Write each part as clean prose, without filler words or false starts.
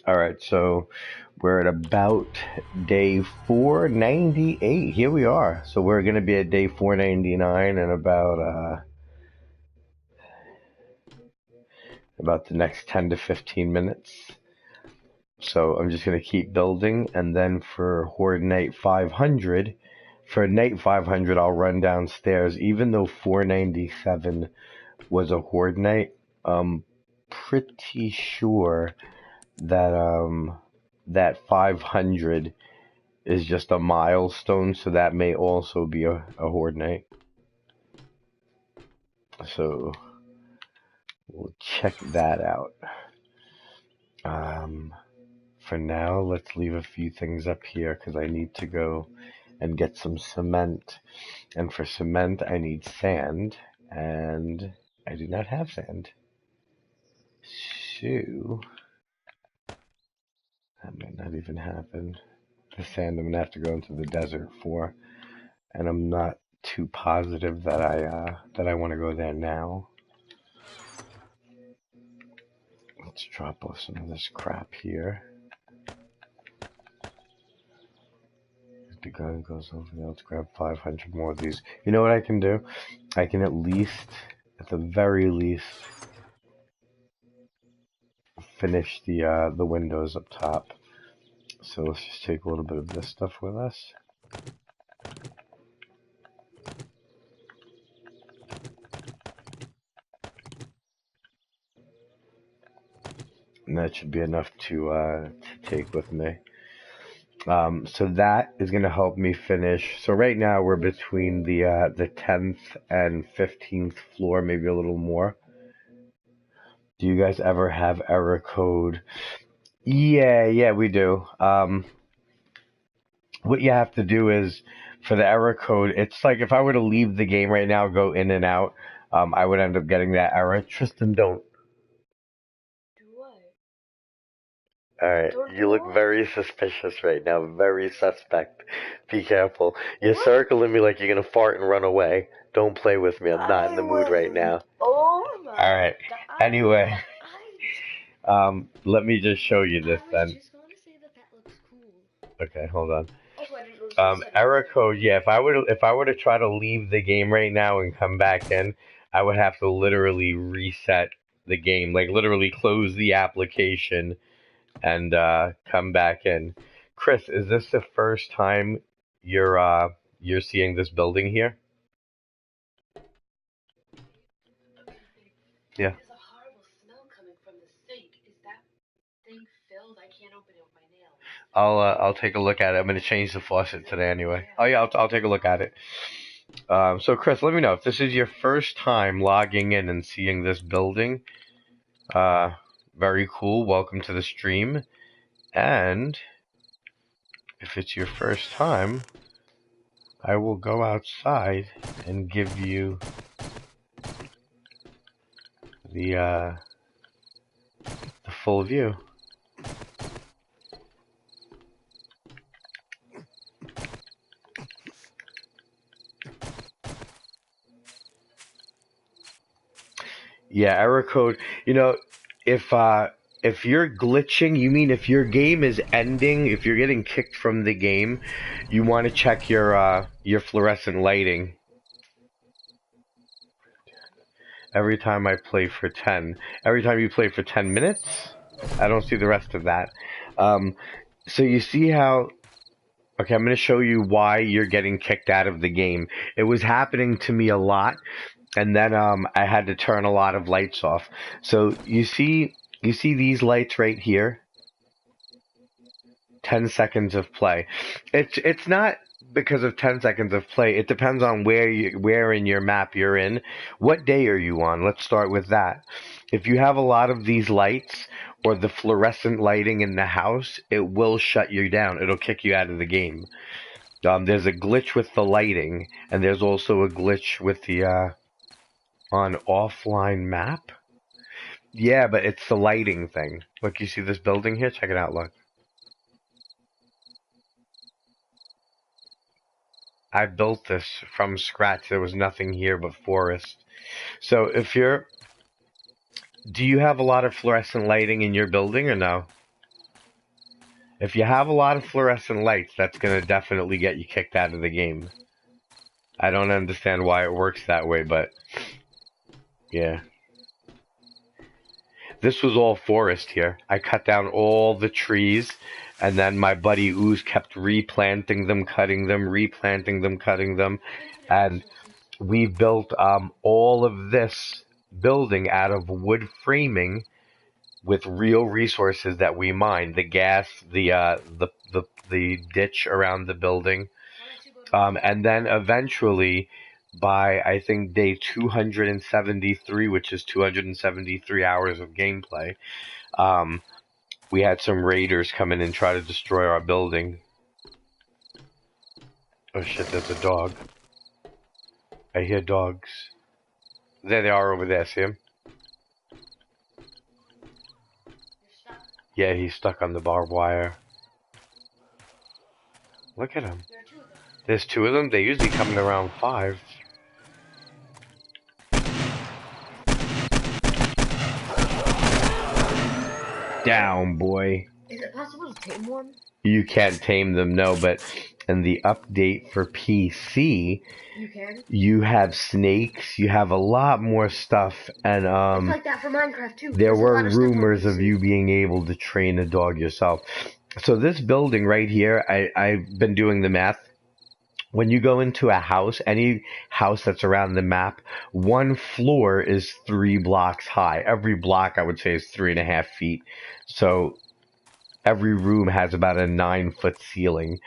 All right, so we're at about day 498. Here we are. So we're going to be at day 499 in about the next 10 to 15 minutes. So I'm just going to keep building, and then for Horde Night 500, for Night 500, I'll run downstairs. Even though 497 was a Horde Night, I'm pretty sure that that 500 is just a milestone, so that may also be a Horde Night. So we'll check that out. For now, let's leave a few things up here because I need to go and get some cement. And for cement, I need sand, and I do not have sand. So that might not even happen. The sand I'm gonna have to go into the desert for, and I'm not too positive that I want to go there now. Let's drop off some of this crap here. If the gun goes over there, let's grab 500 more of these. You know what I can do? I can at the very least, finish the windows up top. So let's just take a little bit of this stuff with us. And that should be enough to take with me. So that is going to help me finish. So right now we're between the 10th and 15th floor, maybe a little more. Do you guys ever have error code? Yeah, we do. What you have to do is, for the error code, it's like if I were to leave the game right now, go in and out, I would end up getting that error. Tristan, don't. Do what? Alright, you look very suspicious right now, very suspect. Be careful. You're What? circling me like you're gonna fart and run away. Don't play with me, I'm not in the mood right now. Oh my Alright, God. anyway, let me just show you this I was then. just going to say that looks cool. Okay, hold on. Also, I didn't go to the settings. Error code, yeah, if I were to try to leave the game right now and come back in, I would have to literally reset the game, like literally close the application and come back in. Chris, is this the first time you're seeing this building here? Yeah. There's a horrible smell coming from the sink. Is that thing filled? I can't open it with my nails. I'll take a look at it. I'm gonna change the faucet today anyway. Oh yeah, I'll take a look at it. So Chris, let me know if this is your first time logging in and seeing this building. Very cool. Welcome to the stream. And if it's your first time, I will go outside and give you the full view. Yeah, error code. You know, if you're glitching, you mean if your game is ending, if you're getting kicked from the game, you want to check your fluorescent lighting. Every time I play for 10, every time you play for 10 minutes, I don't see the rest of that. So you see how, okay, I'm going to show you why you're getting kicked out of the game. It was happening to me a lot, and then I had to turn a lot of lights off. So you see these lights right here? 10 seconds of play. It's not because of 10 seconds of play. It depends on where in your map you're in. What day are you on? Let's start with that. If you have a lot of these lights or the fluorescent lighting in the house, it will shut you down. It'll kick you out of the game. There's a glitch with the lighting, and there's also a glitch with the on offline map. Yeah, but it's the lighting thing. Look, you see this building here? Check it out, look. I built this from scratch. There was nothing here but forest. So do you have a lot of fluorescent lighting in your building or no? If you have a lot of fluorescent lights, that's gonna definitely get you kicked out of the game. I don't understand why it works that way, but yeah. This was all forest here. I cut down all the trees, and then my buddy Ooze kept replanting them, cutting them, replanting them, cutting them, and we built all of this building out of wood framing with real resources that we mined. The gas, the ditch around the building, and then eventually, by I think day 273, which is 273 hours of gameplay, um, we had some raiders come in and try to destroy our building. Oh shit, there's a dog. I hear dogs. There they are over there, see him? Yeah, he's stuck on the barbed wire. Look at him. There's two of them? They usually come in around 5. Down, boy. Is it possible to tame one? You can't tame them, no, but in the update for PC, You can? you have snakes, you have a lot more stuff, and It's like that for Minecraft too. there There's a lot were of stuff on rumors of PC. you being able to train a dog yourself. So this building right here, I've been doing the math. When you go into a house, any house that's around the map, one floor is 3 blocks high. Every block, I would say, is 3.5 feet. So every room has about a 9-foot ceiling.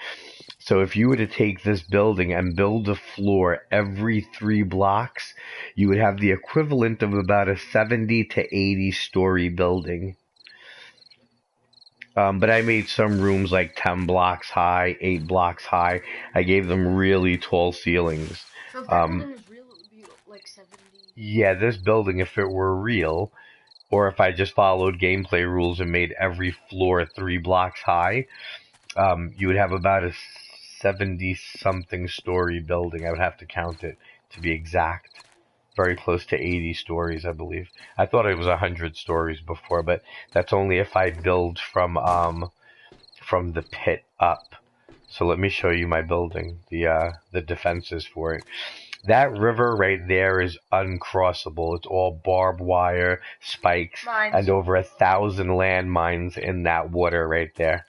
So if you were to take this building and build a floor every 3 blocks, you would have the equivalent of about a 70 to 80 story building. But I made some rooms like 10 blocks high, 8 blocks high. I gave them really tall ceilings. So if that building was real, it would be like 70. Yeah, this building, if it were real, or if I just followed gameplay rules and made every floor 3 blocks high, you would have about a 70-something story building. I would have to count it to be exact. Very close to 80 stories, I believe. I thought it was 100 stories before, but that's only if I build from the pit up. So let me show you my building, the defenses for it. That river right there is uncrossable. It's all barbed wire, spikes, Mines. and over 1,000 landmines in that water right there.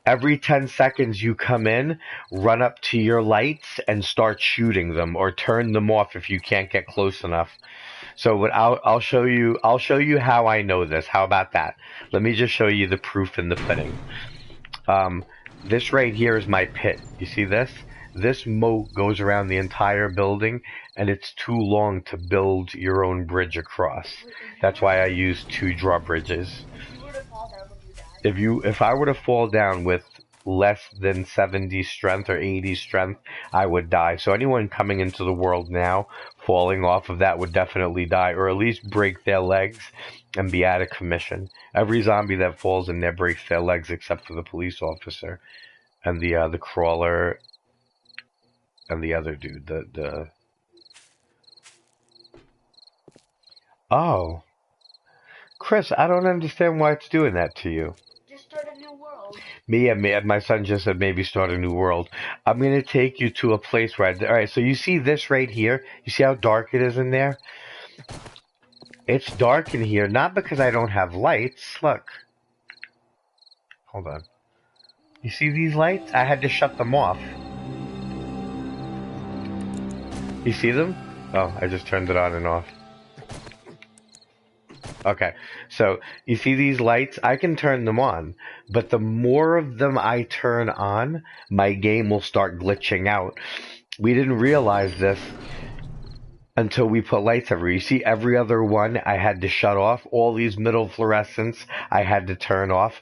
Every 10 seconds you come in, run up to your lights and start shooting them, or turn them off if you can't get close enough. So what I'll show you how I know this. How about that? Let me just show you the proof in the pudding. This right here is my pit. You see this? This moat goes around the entire building, and it's too long to build your own bridge across. That's why I use 2 drawbridges. If I were to fall down with less than 70 strength or 80 strength, I would die. So anyone coming into the world now, falling off of that would definitely die, or at least break their legs and be out of commission. Every zombie that falls in there breaks their legs except for the police officer and the crawler and the other dude. Oh, Chris, I don't understand why it's doing that to you. Just start a new world. My son just said maybe start a new world. I'm going to take you to a place where alright, so you see this right here? You see how dark it is in there? It's dark in here, not because I don't have lights. Look. Hold on. You see these lights? I had to shut them off. You see them? Oh, I just turned it on and off. Okay, so you see these lights? I can turn them on, but the more of them I turn on, my game will start glitching out. We didn't realize this until we put lights everywhere. You see every other one I had to shut off. All these middle fluorescents I had to turn off.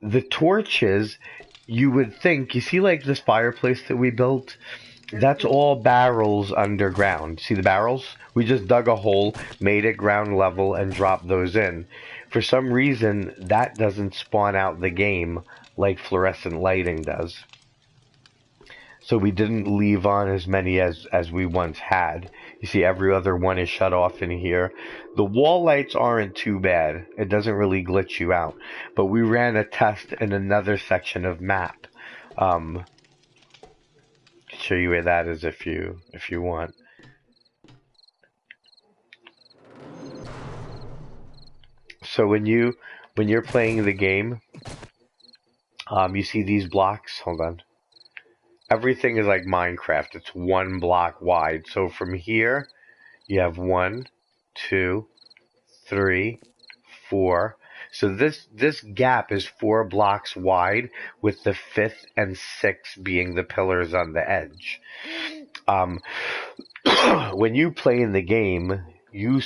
The torches, you would think, you see like this fireplace that we built? That's all barrels underground. See the barrels? We just dug a hole, made it ground level, and dropped those in. For some reason, that doesn't spawn out the game like fluorescent lighting does. So we didn't leave on as many as we once had. You see every other one is shut off in here. The wall lights aren't too bad. It doesn't really glitch you out. But we ran a test in another section of map. Show you where that is if you want. So when you're playing the game, you see these blocks. Hold on. Everything is like Minecraft. It's one block wide. So from here, you have 1, 2, 3, 4. So this gap is 4 blocks wide, with the 5th and 6th being the pillars on the edge. When you play in the game, you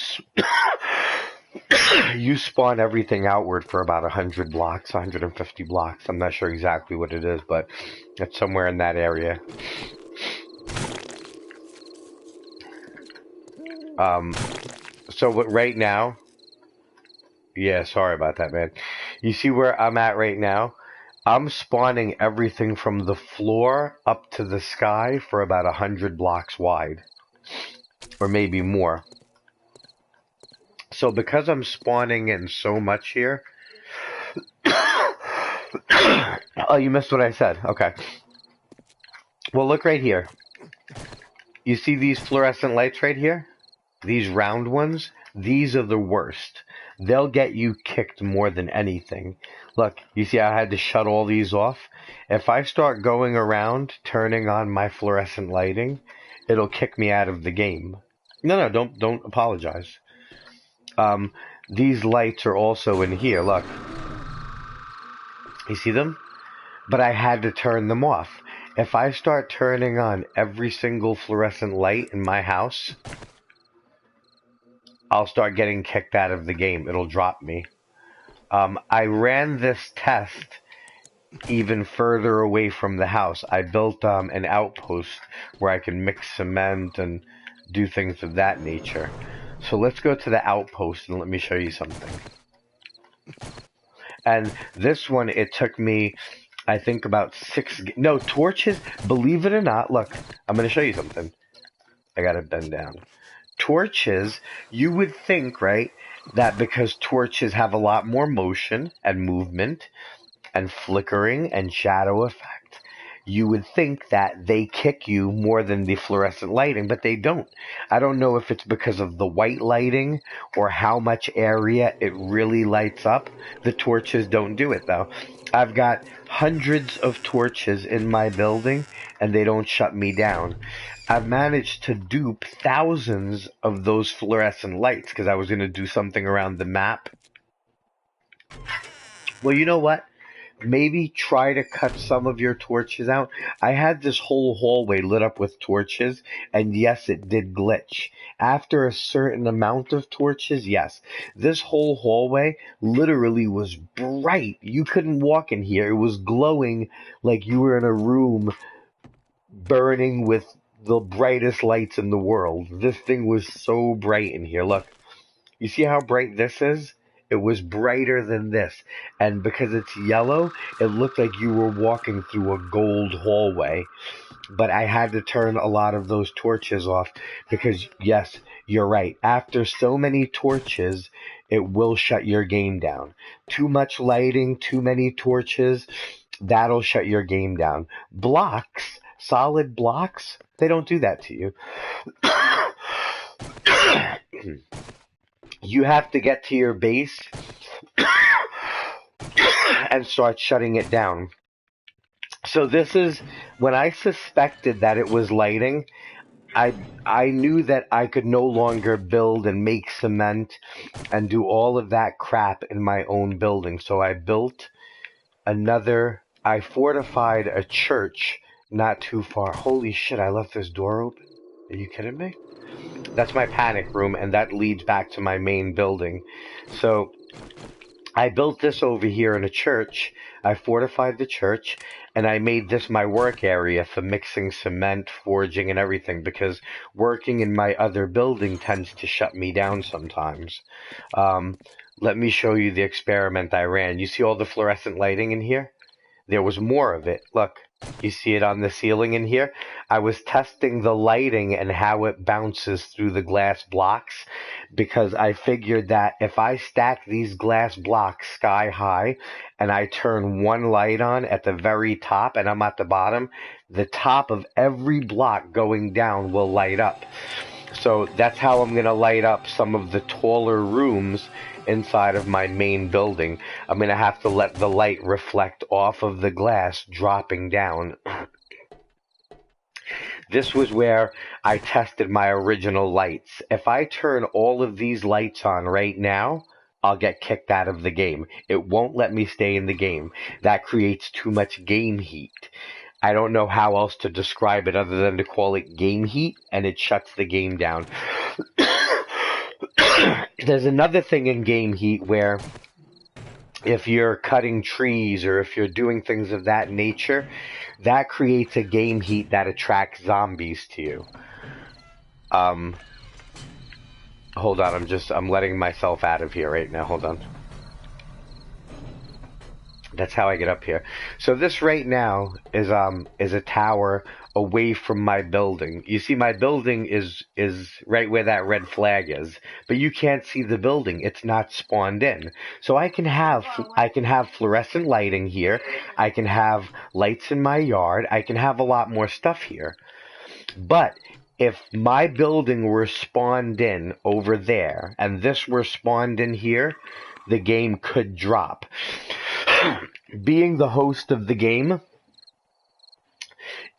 you spawn everything outward for about 100 blocks, 150 blocks. I'm not sure exactly what it is, but it's somewhere in that area. So right now, yeah, sorry about that, man. You see where I'm at right now? I'm spawning everything from the floor up to the sky for about 100 blocks wide, or maybe more. So because I'm spawning in so much here, oh, you missed what I said. Okay. Well, look right here. You see these fluorescent lights right here? These round ones? These are the worst. They'll get you kicked more than anything. Look, you see I had to shut all these off? If I start going around turning on my fluorescent lighting, it'll kick me out of the game. No, don't apologize. These lights are also in here, look. You see them? But I had to turn them off. If I start turning on every single fluorescent light in my house, I'll start getting kicked out of the game. It'll drop me. I ran this test even further away from the house. I built an outpost where I can mix cement and do things of that nature. So let's go to the outpost and let me show you something. And this one, it took me, I think, about torches. Believe it or not, look, I'm going to show you something. I got to bend down. Torches, you would think, right, that because torches have a lot more motion and movement and flickering and shadow effect, you would think that they kick you more than the fluorescent lighting, but they don't. I don't know if it's because of the white lighting or how much area it really lights up. The torches don't do it, though. I've got hundreds of torches in my building, and they don't shut me down. I've managed to dupe thousands of those fluorescent lights because I was going to do something around the map. Well, you know what? Maybe try to cut some of your torches out. I had this whole hallway lit up with torches, and yes, it did glitch. After a certain amount of torches, yes. This whole hallway literally was bright. You couldn't walk in here. It was glowing like you were in a room burning with the brightest lights in the world. This thing was so bright in here. Look, you see how bright this is? It was brighter than this. And because it's yellow, it looked like you were walking through a gold hallway. But I had to turn a lot of those torches off because, yes, you're right. After so many torches, it will shut your game down. Too much lighting, too many torches, that'll shut your game down. Blocks, solid blocks, they don't do that to you. You have to get to your base and start shutting it down. So this is when I suspected that it was lighting. I knew that I could no longer build and make cement and do all of that crap in my own building. So I built I fortified a church not too far. Holy shit, I left this door open. Are you kidding me? That's my panic room, and that leads back to my main building. So I built this over here in a church. I fortified the church, and I made this my work area for mixing cement, forging, and everything, because working in my other building tends to shut me down sometimes. Let me show you the experiment I ran. You see all the fluorescent lighting in here? There was more of it. Look, you see it on the ceiling in here? I was testing the lighting and how it bounces through the glass blocks because I figured that if I stack these glass blocks sky high and I turn one light on at the very top and I'm at the bottom, the top of every block going down will light up. So that's how I'm going to light up some of the taller rooms inside of my main building. I'm going to have to let the light reflect off of the glass dropping down. This was where I tested my original lights. If I turn all of these lights on right now, I'll get kicked out of the game. It won't let me stay in the game. That creates too much game heat. I don't know how else to describe it other than to call it game heat, and it shuts the game down. There's another thing in game heat where if you're cutting trees or if you're doing things of that nature, that creates a game heat that attracts zombies to you. Hold on, I'm letting myself out of here right now. Hold on. That's how I get up here. So this right now is a tower away from my building. You see, my building is right where that red flag is, but you can't see the building. It's not spawned in. So I can have fluorescent lighting here. I can have lights in my yard. I can have a lot more stuff here. But if my building were spawned in over there and this were spawned in here, the game could drop. Being the host of the game,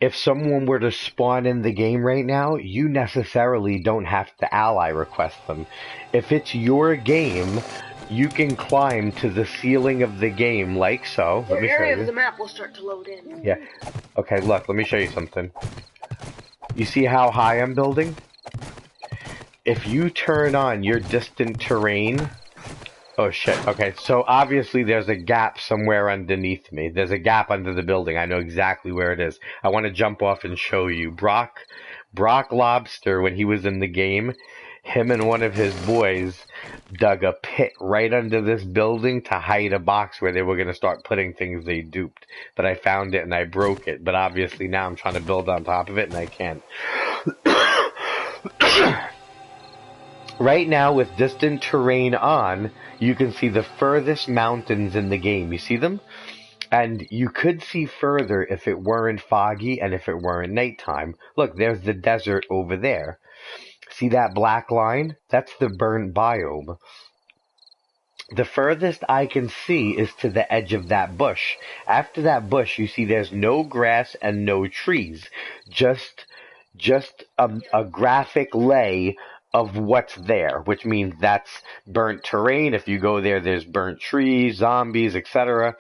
if someone were to spawn in the game right now, you necessarily don't have to ally request them. If it's your game, you can climb to the ceiling of the game like so. Your area of the map will start to load in. Yeah. Okay, look, let me show you something. You see how high I'm building? If you turn on your distant terrain... Oh shit, okay, so obviously there's a gap somewhere underneath me. There's a gap under the building. I know exactly where it is. I want to jump off and show you. Brock Lobster, when he was in the game, him and one of his boys dug a pit right under this building to hide a box where they were going to start putting things they duped. But I found it and I broke it. But obviously now I'm trying to build on top of it and I can't. Right now, with distant terrain on, you can see the furthest mountains in the game. You see them? And you could see further if it weren't foggy and if it weren't nighttime. Look, there's the desert over there. See that black line? That's the burnt biome. The furthest I can see is to the edge of that bush. After that bush, you see there's no grass and no trees. Just a graphic lay of what's there, which means that's burnt terrain. If you go there, there's burnt trees, zombies, etc.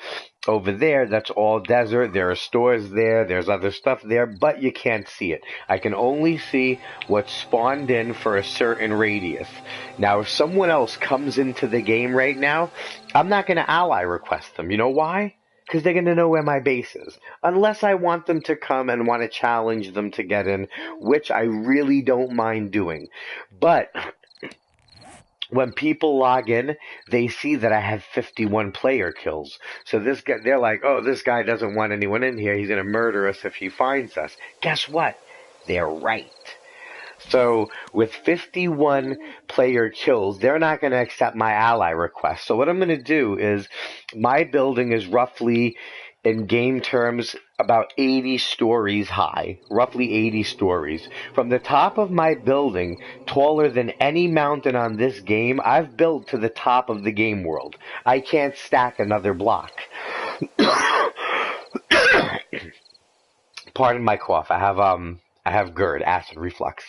Over there, that's all desert. There are stores there. There's other stuff there, but you can't see it. I can only see what's spawned in for a certain radius. Now, if someone else comes into the game right now, I'm not going to ally request them. You know why? Because they're going to know where my base is. Unless I want them to come and want to challenge them to get in, which I really don't mind doing. But when people log in, they see that I have 51 player kills. So this guy, they're like, oh, this guy doesn't want anyone in here. He's going to murder us if he finds us. Guess what? They're right. So with 51 player kills, they're not going to accept my ally request. So what I'm going to do is, my building is roughly, in game terms, about 80 stories high. Roughly 80 stories. From the top of my building, taller than any mountain on this game, I've built to the top of the game world. I can't stack another block. Pardon my cough. I have GERD, acid reflux.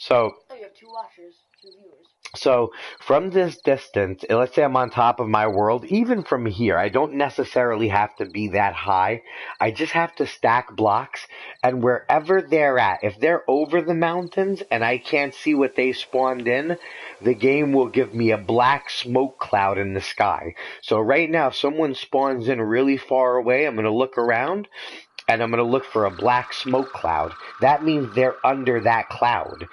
So, Oh, you have 2 watchers, 2 viewers. So from this distance, let's say I'm on top of my world, even from here, I don't necessarily have to be that high. I just have to stack blocks, and wherever they're at, if they're over the mountains and I can't see what they spawned in, the game will give me a black smoke cloud in the sky. So right now, if someone spawns in really far away, I'm going to look around, and I'm going to look for a black smoke cloud. That means they're under that cloud.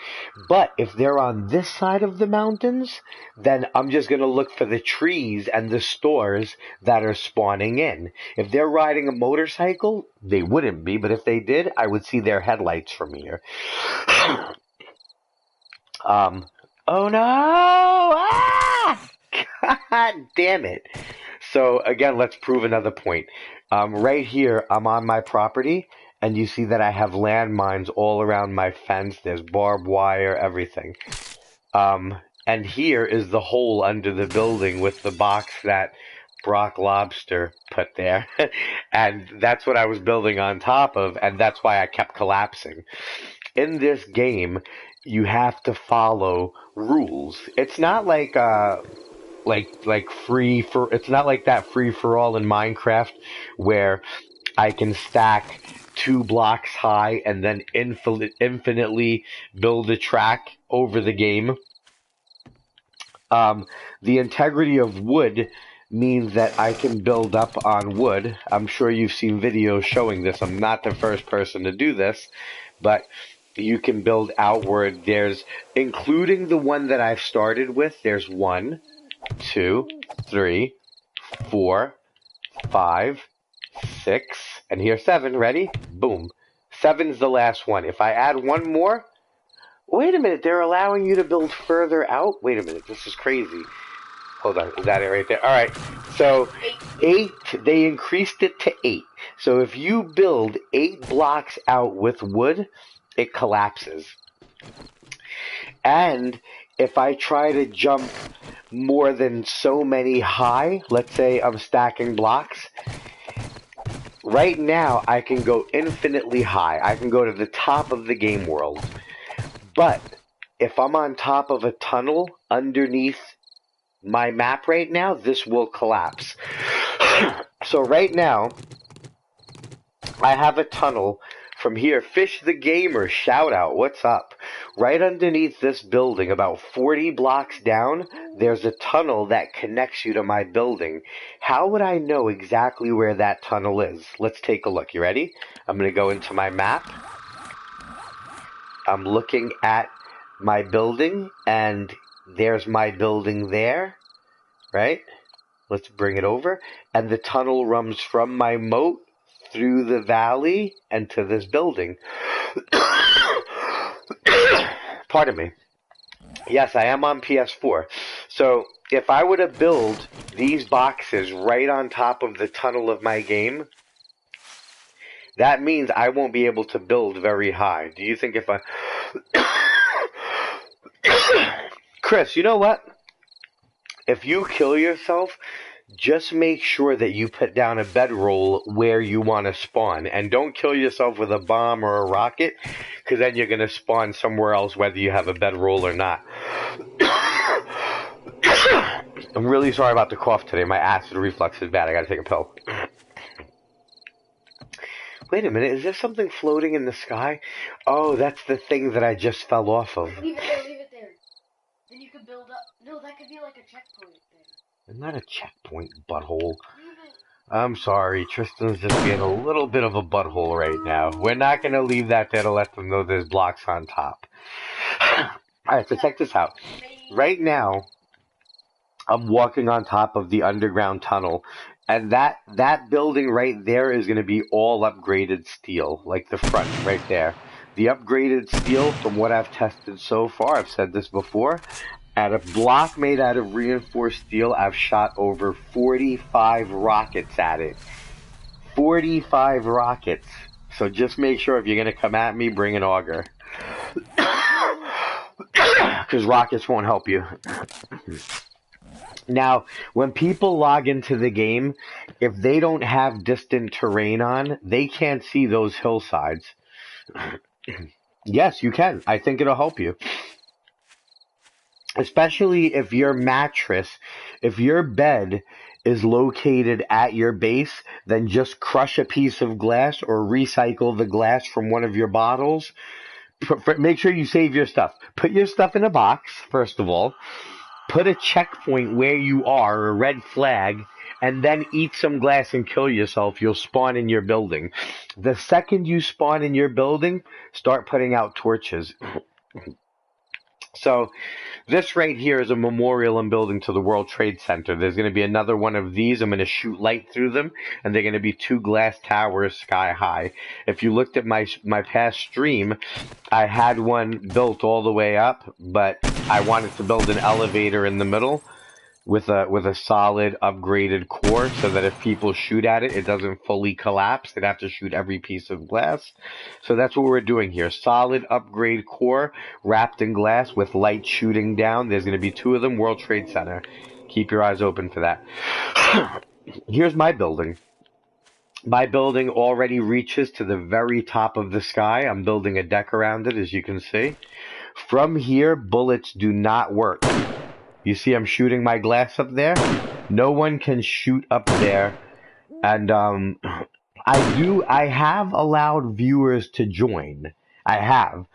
But if they're on this side of the mountains, then I'm just going to look for the trees and the stores that are spawning in. If they're riding a motorcycle, they wouldn't be, but if they did, I would see their headlights from here. Oh no! Ah! God damn it. So again, let's prove another point. Right here, I'm on my property, and you see that I have landmines all around my fence. There's barbed wire, everything. And here is the hole under the building with the box that Brock Lobster put there. And that's what I was building on top of, and that's why I kept collapsing. In this game, you have to follow rules. It's not like it's not like that free for all in Minecraft where I can stack 2 blocks high and then infinitely build a track over the game. The integrity of wood means that I can build up on wood. I'm sure you've seen videos showing this. I'm not the first person to do this, but you can build outward. There's, including the one that I've started with, there's 1, 2, 3, 4, 5, 6, and here's 7. Ready? Boom. 7's the last one. If I add 1 more, wait a minute, they're allowing you to build further out? Wait a minute, this is crazy. Hold on, is that it right there? Alright, so 8, they increased it to 8. So if you build 8 blocks out with wood, it collapses. And if I try to jump more than so many high, let's say I'm stacking blocks, right now I can go infinitely high. I can go to the top of the game world. But if I'm on top of a tunnel underneath my map right now, this will collapse. So right now, I have a tunnel from here. Fish the Gamer, shout out, what's up? Right underneath this building, about 40 blocks down, there's a tunnel that connects you to my building. How would I know exactly where that tunnel is? Let's take a look. You ready? I'm going to go into my map. I'm looking at my building, and there's my building there, right? Let's bring it over. And the tunnel runs from my moat through the valley and to this building. Pardon me. Yes, I am on PS4. So if I were to build these boxes right on top of the tunnel of my game, that means I won't be able to build very high. Do you think if I... Chris, you know what? If you kill yourself, just make sure that you put down a bedroll where you want to spawn. And don't kill yourself with a bomb or a rocket, because then you're going to spawn somewhere else whether you have a bedroll or not. I'm really sorry about the cough today. My acid reflux is bad. I got to take a pill. Wait a minute, is there something floating in the sky? Oh, that's the thing that I just fell off of. Leave it there. Then you can build up. No, that could be like a checkpoint there. Isn't that a checkpoint, butthole? I'm sorry, Tristan's just being a little bit of a butthole right now. We're not going to leave that there to let them know there's blocks on top. Alright, so check this out. Right now, I'm walking on top of the underground tunnel. And that building right there is going to be all upgraded steel, like the front right there. The upgraded steel, from what I've tested so far, I've said this before, at a block made out of reinforced steel, I've shot over 45 rockets at it. 45 rockets. So just make sure if you're going to come at me, bring an auger. Because rockets won't help you. Now, when people log into the game, if they don't have distant terrain on, they can't see those hillsides. Yes, you can. I think it'll help you. Especially if your mattress, if your bed is located at your base, then just crush a piece of glass or recycle the glass from one of your bottles. Make sure you save your stuff. Put your stuff in a box, first of all. Put a checkpoint where you are, a red flag, and then eat some glass and kill yourself, you'll spawn in your building. The second you spawn in your building, start putting out torches. So this right here is a memorial I'm building to the World Trade Center. There's going to be another one of these. I'm going to shoot light through them, and they're going to be 2 glass towers sky high. If you looked at my past stream, I had one built all the way up, but I wanted to build an elevator in the middle with a solid upgraded core so that if people shoot at it, it doesn't fully collapse. They'd have to shoot every piece of glass. So that's what we're doing here. Solid upgrade core wrapped in glass with light shooting down. There's going to be 2 of them, World Trade Center. Keep your eyes open for that. Here's my building. My building already reaches to the very top of the sky. I'm building a deck around it, as you can see. From here, bullets do not work. You see I'm shooting my glass up there? No one can shoot up there. And I have allowed viewers to join. I have.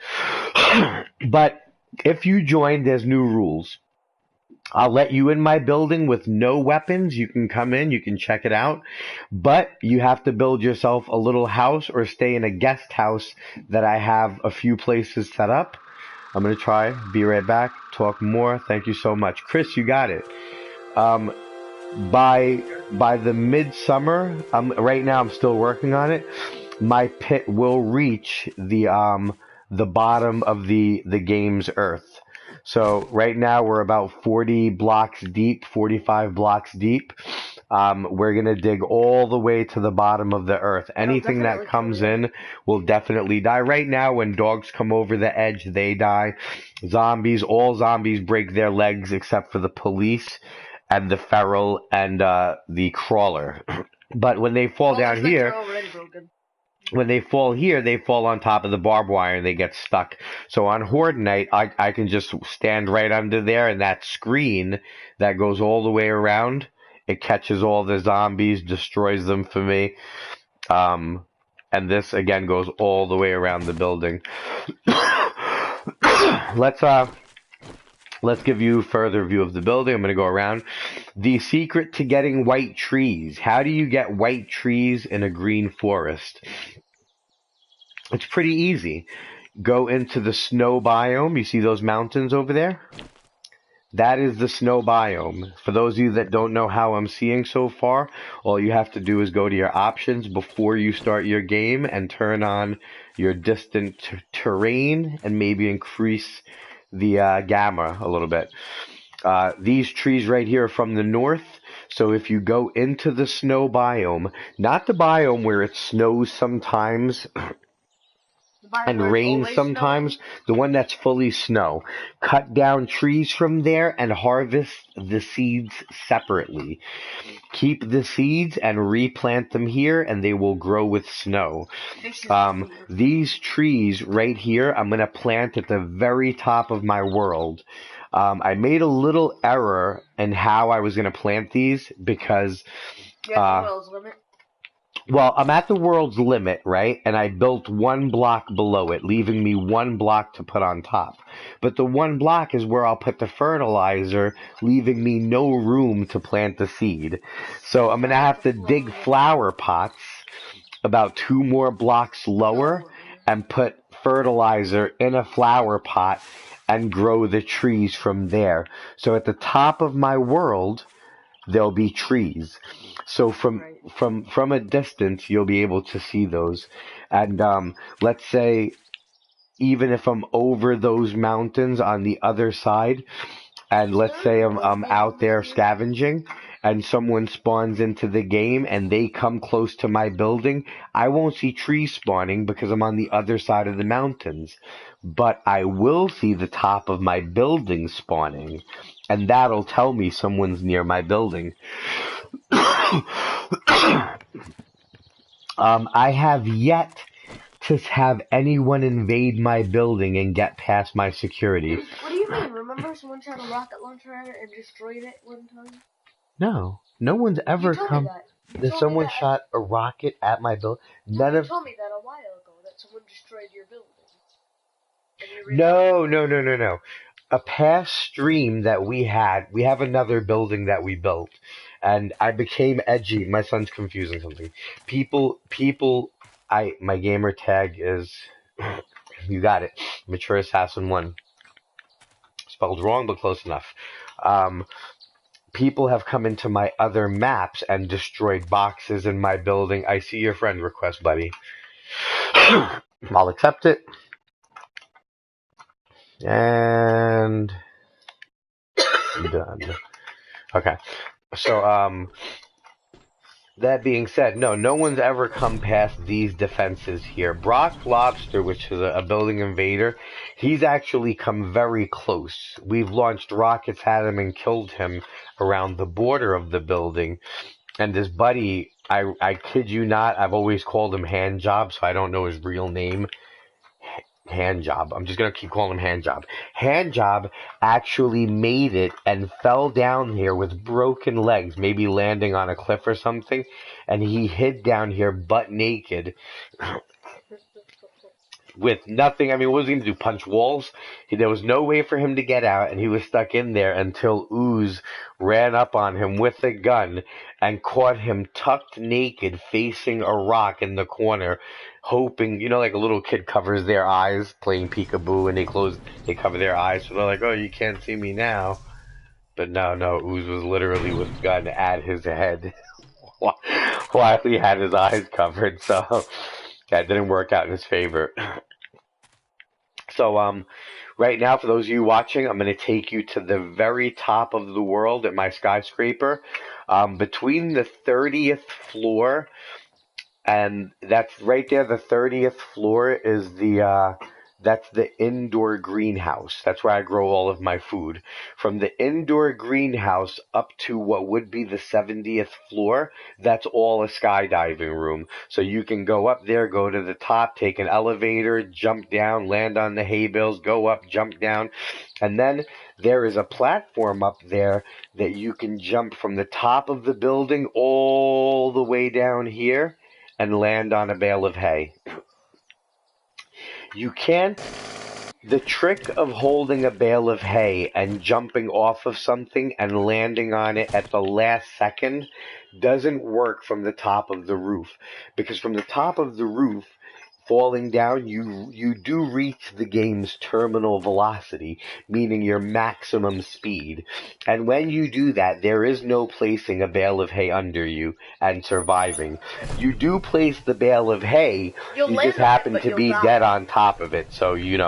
But if you join, there's new rules. I'll let you in my building with no weapons. You can come in, you can check it out. But you have to build yourself a little house or stay in a guest house that I have a few places set up. I'm going to try. Be right back. Talk more. Thank you so much. Chris, you got it. By the midsummer, right now I'm still working on it. My pit will reach the bottom of the game's earth. So right now we're about 40 blocks deep, 45 blocks deep. We're going to dig all the way to the bottom of the earth. Anything that comes in will definitely die. Right now, when dogs come over the edge, they die. All zombies break their legs except for the police and the feral and the crawler. But when they fall down here... When they fall here, they fall on top of the barbed wire and they get stuck. So on Horde Night, I can just stand right under there, and that screen that goes all the way around, it catches all the zombies, destroys them for me. And this, again, goes all the way around the building. Let's give you a further view of the building. I'm going to go around. The secret to getting white trees. How do you get white trees in a green forest? It's pretty easy. Go into the snow biome. You see those mountains over there? That is the snow biome. For those of you that don't know how I'm seeing so far, all you have to do is go to your options before you start your game and turn on your distant terrain and maybe increase the gamma a little bit. These trees right here are from the north. So if you go into the snow biome, not the biome where it snows sometimes and rains sometimes, the one that's fully snow, cut down trees from there and harvest the seeds separately. Keep the seeds and replant them here, and they will grow with snow. These trees right here, I'm going to plant at the very top of my world. I made a little error in how I was going to plant these because... Well, I'm at the world's limit, right? And I built 1 block below it, leaving me 1 block to put on top. But the 1 block is where I'll put the fertilizer, leaving me no room to plant the seed. So I'm going to have to dig flower pots about 2 more blocks lower and put fertilizer in a flower pot and grow the trees from there. So at the top of my world, there'll be trees. So from a distance, you'll be able to see those. And let's say, even if I'm over those mountains on the other side, and let's say I'm out there scavenging, and someone spawns into the game and they come close to my building, I won't see trees spawning because I'm on the other side of the mountains. But I will see the top of my building spawning, and that'll tell me someone's near my building. I have yet to have anyone invade my building and get past my security. What do you mean? Remember someone shot a rocket launcher at it and destroyed it one time? No one's ever come. That someone shot a rocket at my building. You told me that a while ago, that someone destroyed your building. No. a past stream that we have another building that we built, and I became edgy. My son's confusing something. My gamer tag is, you got it, Mature Assassin 1. Spelled wrong, but close enough. Um, People have come into my other maps and destroyed boxes in my building. I see your friend request, buddy. I'll accept it. And done. Okay. So, that being said, no one's ever come past these defenses here. Brock Lobster, which is a building invader, he's actually come very close. We've launched rockets at him and killed him around the border of the building. And this buddy, I kid you not, I've always called him Handjob, so I don't know his real name. Handjob. I'm just going to keep calling him Handjob. Handjob actually made it and fell down here with broken legs, maybe landing on a cliff or something, and he hid down here butt naked with nothing. I mean, what was he going to do? Punch walls? There was no way for him to get out, and he was stuck in there until Ooze ran up on him with a gun and caught him tucked naked facing a rock in the corner, hoping, like a little kid covers their eyes playing peekaboo, and they cover their eyes, so they're like, oh, you can't see me now. But no, Ooze was literally with a gun at his head while he had his eyes covered, so that didn't work out in his favor. So, right now, for those of you watching, I'm going to take you to the very top of the world at my skyscraper. Between the 30th floor, and that's right there, the 30th floor is that's the indoor greenhouse. That's where I grow all of my food. From the indoor greenhouse up to what would be the 70th floor, that's all a skydiving room. So you can go up there, go to the top, take an elevator, jump down, land on the hay bales, go up, jump down. And then there is a platform up there that you can jump from the top of the building all the way down here and land on a bale of hay. You can't. The trick of holding a bale of hay and jumping off of something and landing on it at the last second doesn't work from the top of the roof. Because from the top of the roof, falling down, you do reach the game's terminal velocity, meaning your maximum speed. And when you do that, there is no placing a bale of hay under you and surviving. You do place the bale of hay, you just happen to be dead on top of it. So, you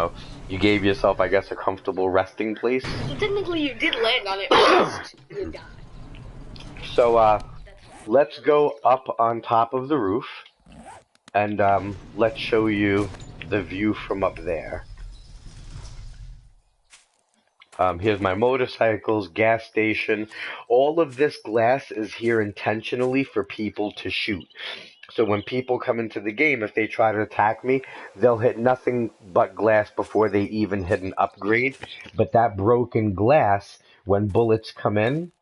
gave yourself, I guess, a comfortable resting place. So technically you did land on it, but you died. So, let's go up on top of the roof. And let's show you the view from up there. Here's my motorcycles, gas station. All of this glass is here intentionally for people to shoot. So when people come into the game, if they try to attack me, they'll hit nothing but glass before they even hit an upgrade. But that broken glass, when bullets come in,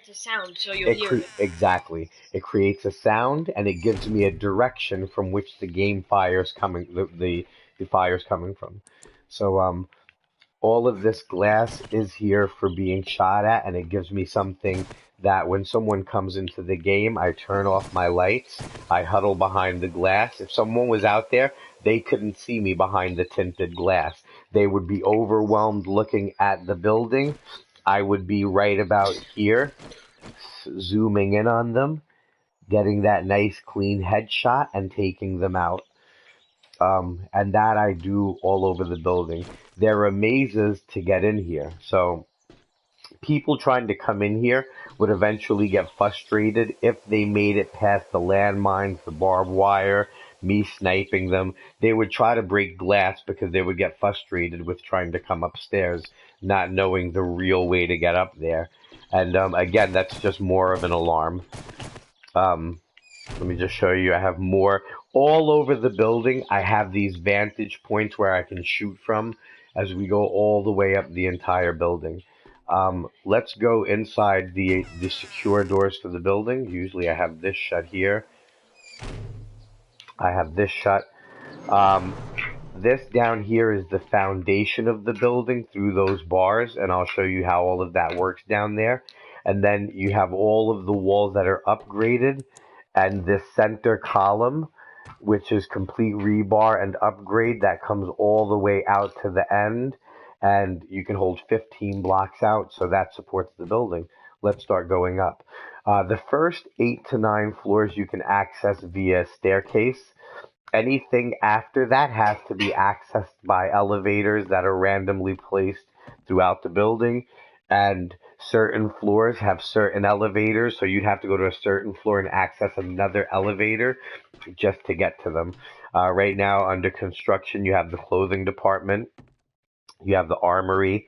a sound, so you'll hear it. Exactly. It creates a sound, and it gives me a direction from which the game fire's coming, the fire's coming from. So, all of this glass is here for being shot at, and it gives me something that when someone comes into the game, I turn off my lights, I huddle behind the glass. If someone was out there, they couldn't see me behind the tinted glass. They would be overwhelmed looking at the building. I would be right about here, zooming in on them, getting that nice clean headshot and taking them out. And that I do all over the building. There are mazes to get in here. So people trying to come in here would eventually get frustrated if they made it past the landmines, the barbed wire, me sniping them. They would try to break glass because they would get frustrated with trying to come upstairs, not knowing the real way to get up there. And again, that's just more of an alarm. Let me just show you. I have more all over the building. I have these vantage points where I can shoot from as we go all the way up the entire building. Let's go inside the secure doors for the building. Usually I have this shut here. I have this shut. This down here is the foundation of the building through those bars, and I'll show you how all of that works down there. And then you have all of the walls that are upgraded, and this center column, which is complete rebar and upgrade, that comes all the way out to the end, and you can hold 15 blocks out, so that supports the building. Let's start going up. The first 8 to 9 floors you can access via staircase. Anything after that has to be accessed by elevators that are randomly placed throughout the building, and certain floors have certain elevators, so you'd have to go to a certain floor and access another elevator just to get to them. Right now, under construction, you have the clothing department, you have the armory,